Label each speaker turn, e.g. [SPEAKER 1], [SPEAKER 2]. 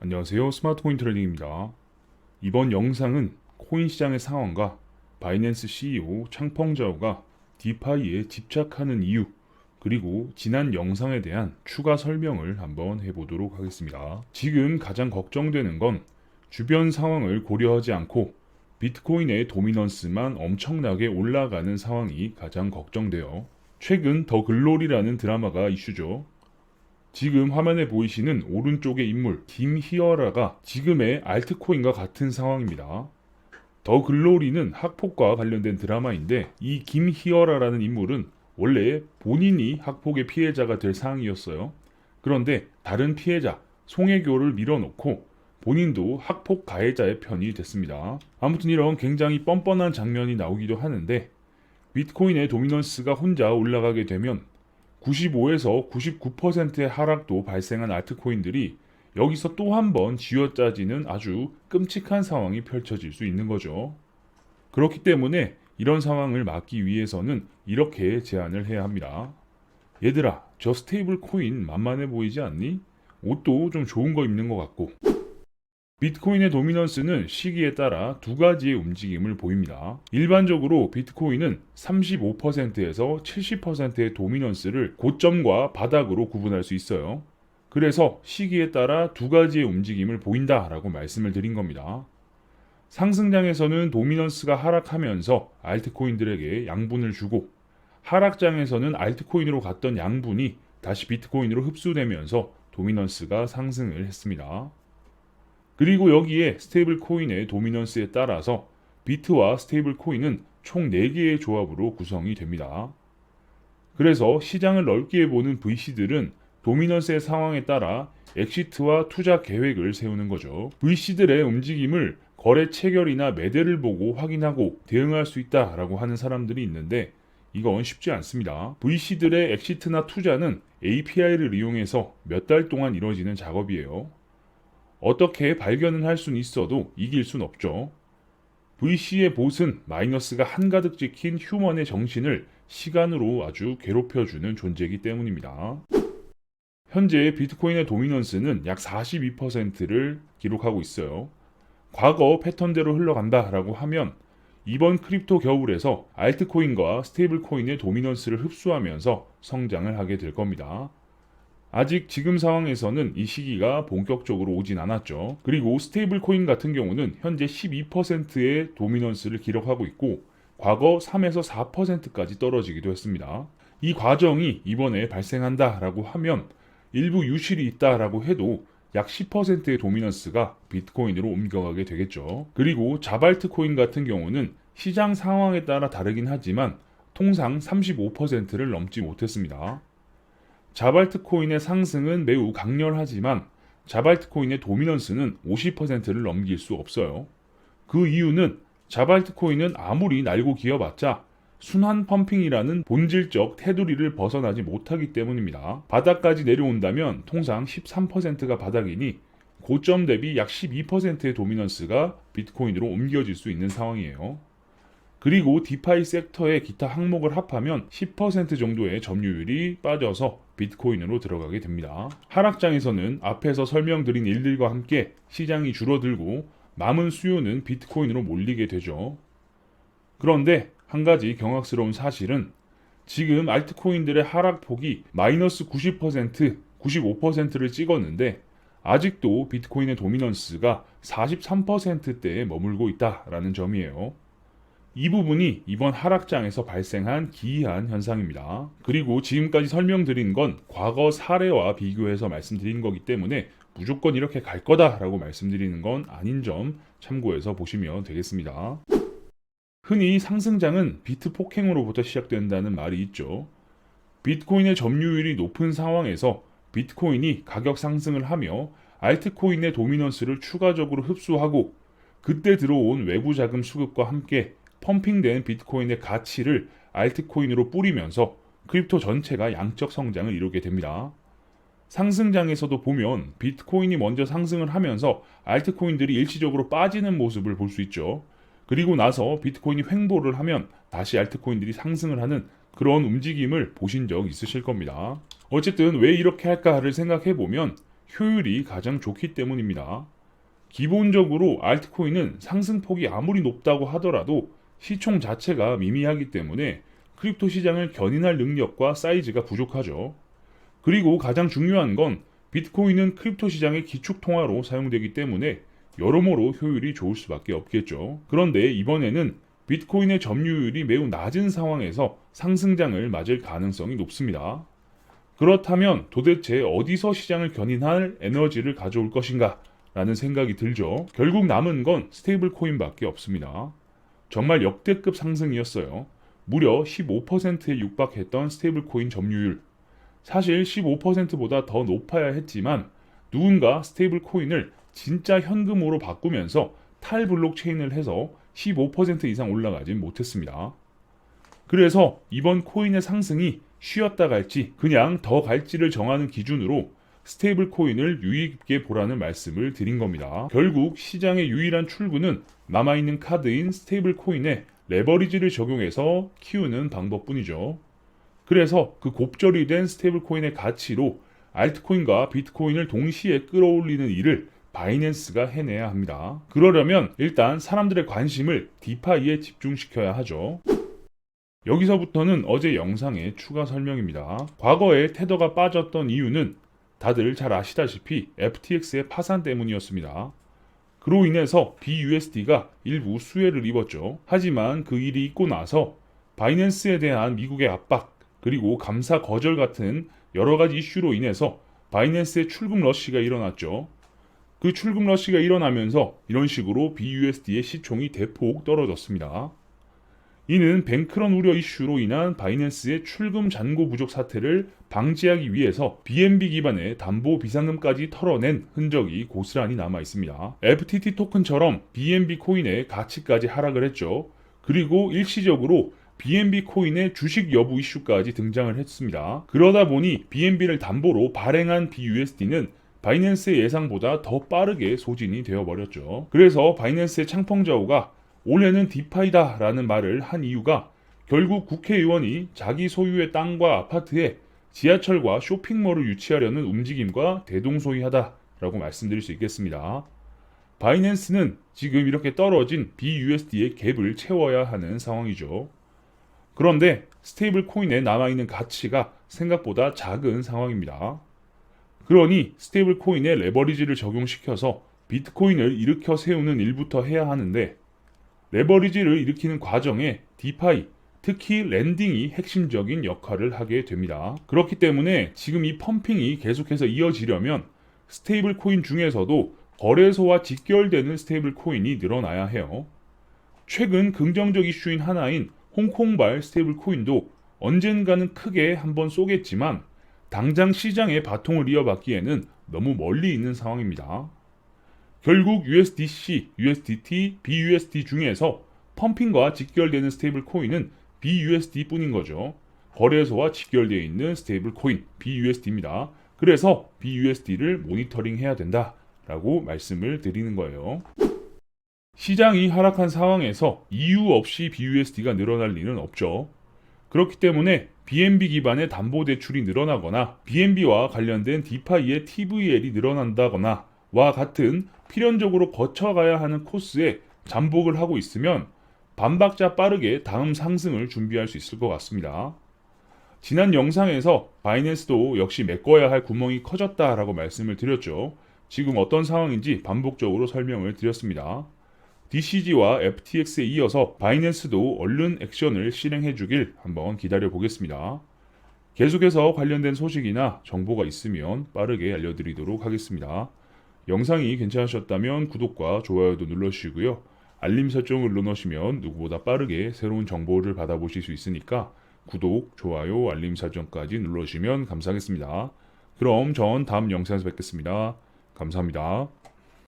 [SPEAKER 1] 안녕하세요. 스마트코인 트레이딩입니다. 이번 영상은 코인 시장의 상황과 바이낸스 CEO 창펑자오가 디파이에 집착하는 이유, 그리고 지난 영상에 대한 추가 설명을 한번 해보도록 하겠습니다. 지금 가장 걱정되는 건 주변 상황을 고려하지 않고 비트코인의 도미넌스만 엄청나게 올라가는 상황이 가장 걱정돼요. 최근 더 글로리라는 드라마가 이슈죠. 지금 화면에 보이시는 오른쪽의 인물 김희어라가 지금의 알트코인과 같은 상황입니다. 더 글로리는 학폭과 관련된 드라마인데 이 김희어라라는 인물은 원래 본인이 학폭의 피해자가 될 상황이었어요. 그런데 다른 피해자 송혜교를 밀어놓고 본인도 학폭 가해자의 편이 됐습니다. 아무튼 이런 굉장히 뻔뻔한 장면이 나오기도 하는데 비트코인의 도미넌스가 혼자 올라가게 되면 95에서 99%의 하락도 발생한 알트코인들이 여기서 또 한 번 쥐어짜지는 아주 끔찍한 상황이 펼쳐질 수 있는 거죠. 그렇기 때문에 이런 상황을 막기 위해서는 이렇게 제안을 해야 합니다. 얘들아, 저 스테이블 코인 만만해 보이지 않니? 옷도 좀 좋은 거 입는 것 같고. 비트코인의 도미넌스는 시기에 따라 두 가지의 움직임을 보입니다. 일반적으로 비트코인은 35%에서 70%의 도미넌스를 고점과 바닥으로 구분할 수 있어요. 그래서 시기에 따라 두 가지의 움직임을 보인다라고 말씀을 드린 겁니다. 상승장에서는 도미넌스가 하락하면서 알트코인들에게 양분을 주고, 하락장에서는 알트코인으로 갔던 양분이 다시 비트코인으로 흡수되면서 도미넌스가 상승을 했습니다. 그리고 여기에 스테이블 코인의 도미넌스에 따라서 비트와 스테이블 코인은 총 4개의 조합으로 구성이 됩니다. 그래서 시장을 넓게 보는 VC들은 도미넌스의 상황에 따라 엑시트와 투자 계획을 세우는 거죠. VC들의 움직임을 거래 체결이나 매대를 보고 확인하고 대응할 수 있다라고 하는 사람들이 있는데 이건 쉽지 않습니다. VC들의 엑시트나 투자는 API를 이용해서 몇 달 동안 이루어지는 작업이에요. 어떻게 발견은 할 수는 있어도 이길 순 없죠. VC의 봇은 마이너스가 한가득 찍힌 휴먼의 정신을 시간으로 아주 괴롭혀주는 존재이기 때문입니다. 현재 비트코인의 도미넌스는 약 42%를 기록하고 있어요. 과거 패턴대로 흘러간다라고 하면 이번 크립토 겨울에서 알트코인과 스테이블코인의 도미넌스를 흡수하면서 성장을 하게 될 겁니다. 아직 지금 상황에서는 이 시기가 본격적으로 오진 않았죠. 그리고 스테이블 코인 같은 경우는 현재 12%의 도미넌스를 기록하고 있고 과거 3에서 4%까지 떨어지기도 했습니다. 이 과정이 이번에 발생한다라고 하면 일부 유실이 있다라고 해도 약 10%의 도미넌스가 비트코인으로 옮겨가게 되겠죠. 그리고 자발트 코인 같은 경우는 시장 상황에 따라 다르긴 하지만 통상 35%를 넘지 못했습니다. 자발트 코인의 상승은 매우 강렬하지만 자발트 코인의 도미넌스는 50%를 넘길 수 없어요. 그 이유는 자발트 코인은 아무리 날고 기어봤자 순환 펌핑이라는 본질적 테두리를 벗어나지 못하기 때문입니다. 바닥까지 내려온다면 통상 13%가 바닥이니 고점 대비 약 12%의 도미넌스가 비트코인으로 옮겨질 수 있는 상황이에요. 그리고 디파이 섹터의 기타 항목을 합하면 10% 정도의 점유율이 빠져서 비트코인으로 들어가게 됩니다. 하락장에서는 앞에서 설명드린 일들과 함께 시장이 줄어들고 남은 수요는 비트코인으로 몰리게 되죠. 그런데 한 가지 경악스러운 사실은 지금 알트코인들의 하락폭이 마이너스 90%, 95%를 찍었는데 아직도 비트코인의 도미넌스가 43%대에 머물고 있다라는 점이에요. 이 부분이 이번 하락장에서 발생한 기이한 현상입니다. 그리고 지금까지 설명드린 건 과거 사례와 비교해서 말씀드린 거기 때문에 무조건 이렇게 갈 거다라고 말씀드리는 건 아닌 점 참고해서 보시면 되겠습니다. 흔히 상승장은 비트 폭행으로부터 시작된다는 말이 있죠. 비트코인의 점유율이 높은 상황에서 비트코인이 가격 상승을 하며 알트코인의 도미넌스를 추가적으로 흡수하고 그때 들어온 외부 자금 수급과 함께 펌핑된 비트코인의 가치를 알트코인으로 뿌리면서 크립토 전체가 양적 성장을 이루게 됩니다. 상승장에서도 보면 비트코인이 먼저 상승을 하면서 알트코인들이 일시적으로 빠지는 모습을 볼 수 있죠. 그리고 나서 비트코인이 횡보를 하면 다시 알트코인들이 상승을 하는 그런 움직임을 보신 적 있으실 겁니다. 어쨌든 왜 이렇게 할까를 생각해 보면 효율이 가장 좋기 때문입니다. 기본적으로 알트코인은 상승폭이 아무리 높다고 하더라도 시총 자체가 미미하기 때문에 크립토 시장을 견인할 능력과 사이즈가 부족하죠. 그리고 가장 중요한 건 비트코인은 크립토 시장의 기축통화로 사용되기 때문에 여러모로 효율이 좋을 수밖에 없겠죠. 그런데 이번에는 비트코인의 점유율이 매우 낮은 상황에서 상승장을 맞을 가능성이 높습니다. 그렇다면 도대체 어디서 시장을 견인할 에너지를 가져올 것인가 라는 생각이 들죠. 결국 남은 건 스테이블 코인밖에 없습니다. 정말 역대급 상승이었어요. 무려 15%에 육박했던 스테이블 코인 점유율. 사실 15%보다 더 높아야 했지만 누군가 스테이블 코인을 진짜 현금으로 바꾸면서 탈블록체인을 해서 15% 이상 올라가진 못했습니다. 그래서 이번 코인의 상승이 쉬었다 갈지 그냥 더 갈지를 정하는 기준으로 스테이블 코인을 유의 깊게 보라는 말씀을 드린 겁니다. 결국 시장의 유일한 출구는 남아있는 카드인 스테이블 코인에 레버리지를 적용해서 키우는 방법뿐이죠. 그래서 그 곱절이 된 스테이블 코인의 가치로 알트코인과 비트코인을 동시에 끌어올리는 일을 바이낸스가 해내야 합니다. 그러려면 일단 사람들의 관심을 디파이에 집중시켜야 하죠. 여기서부터는 어제 영상의 추가 설명입니다. 과거에 테더가 빠졌던 이유는 다들 잘 아시다시피 FTX의 파산 때문이었습니다. 그로 인해서 BUSD가 일부 수혜를 입었죠. 하지만 그 일이 있고 나서 바이낸스에 대한 미국의 압박 그리고 감사 거절 같은 여러 가지 이슈로 인해서 바이낸스의 출금 러시가 일어났죠. 그 출금 러시가 일어나면서 이런 식으로 BUSD의 시총이 대폭 떨어졌습니다. 이는 뱅크런 우려 이슈로 인한 바이낸스의 출금 잔고 부족 사태를 방지하기 위해서 BNB 기반의 담보 비상금까지 털어낸 흔적이 고스란히 남아 있습니다. FTT 토큰처럼 BNB 코인의 가치까지 하락을 했죠. 그리고 일시적으로 BNB 코인의 주식 여부 이슈까지 등장을 했습니다. 그러다 보니 BNB를 담보로 발행한 BUSD는 바이낸스의 예상보다 더 빠르게 소진이 되어버렸죠. 그래서 바이낸스의 창펑자오가 올해는 디파이다 라는 말을 한 이유가 결국 국회의원이 자기 소유의 땅과 아파트에 지하철과 쇼핑몰을 유치하려는 움직임과 대동소이하다 라고 말씀드릴 수 있겠습니다. 바이낸스는 지금 이렇게 떨어진 BUSD의 갭을 채워야 하는 상황이죠. 그런데 스테이블 코인에 남아있는 가치가 생각보다 작은 상황입니다. 그러니 스테이블 코인에 레버리지를 적용시켜서 비트코인을 일으켜 세우는 일부터 해야 하는데 레버리지를 일으키는 과정에 디파이, 특히 랜딩이 핵심적인 역할을 하게 됩니다. 그렇기 때문에 지금 이 펌핑이 계속해서 이어지려면 스테이블 코인 중에서도 거래소와 직결되는 스테이블 코인이 늘어나야 해요. 최근 긍정적 이슈인 하나인 홍콩발 스테이블 코인도 언젠가는 크게 한번 쏘겠지만 당장 시장에 바통을 이어받기에는 너무 멀리 있는 상황입니다. 결국 USDC, USDT, BUSD 중에서 펌핑과 직결되는 스테이블 코인은 BUSD 뿐인 거죠. 거래소와 직결되어 있는 스테이블 코인 BUSD입니다. 그래서 BUSD를 모니터링 해야 된다라고 말씀을 드리는 거예요. 시장이 하락한 상황에서 이유 없이 BUSD가 늘어날 리는 없죠. 그렇기 때문에 BNB 기반의 담보대출이 늘어나거나 BNB와 관련된 디파이의 TVL이 늘어난다거나 와 같은 필연적으로 거쳐가야 하는 코스에 잠복을 하고 있으면 반박자 빠르게 다음 상승을 준비할 수 있을 것 같습니다. 지난 영상에서 바이낸스도 역시 메꿔야 할 구멍이 커졌다라고 말씀을 드렸죠. 지금 어떤 상황인지 반복적으로 설명을 드렸습니다. DCG와 FTX에 이어서 바이낸스도 얼른 액션을 실행해 주길 한번 기다려 보겠습니다. 계속해서 관련된 소식이나 정보가 있으면 빠르게 알려드리도록 하겠습니다. 영상이 괜찮으셨다면 구독과 좋아요도 눌러주시고요. 알림 설정을 눌러놓으시면 누구보다 빠르게 새로운 정보를 받아보실 수 있으니까 구독, 좋아요, 알림 설정까지 눌러주시면 감사하겠습니다. 그럼 전 다음 영상에서 뵙겠습니다. 감사합니다.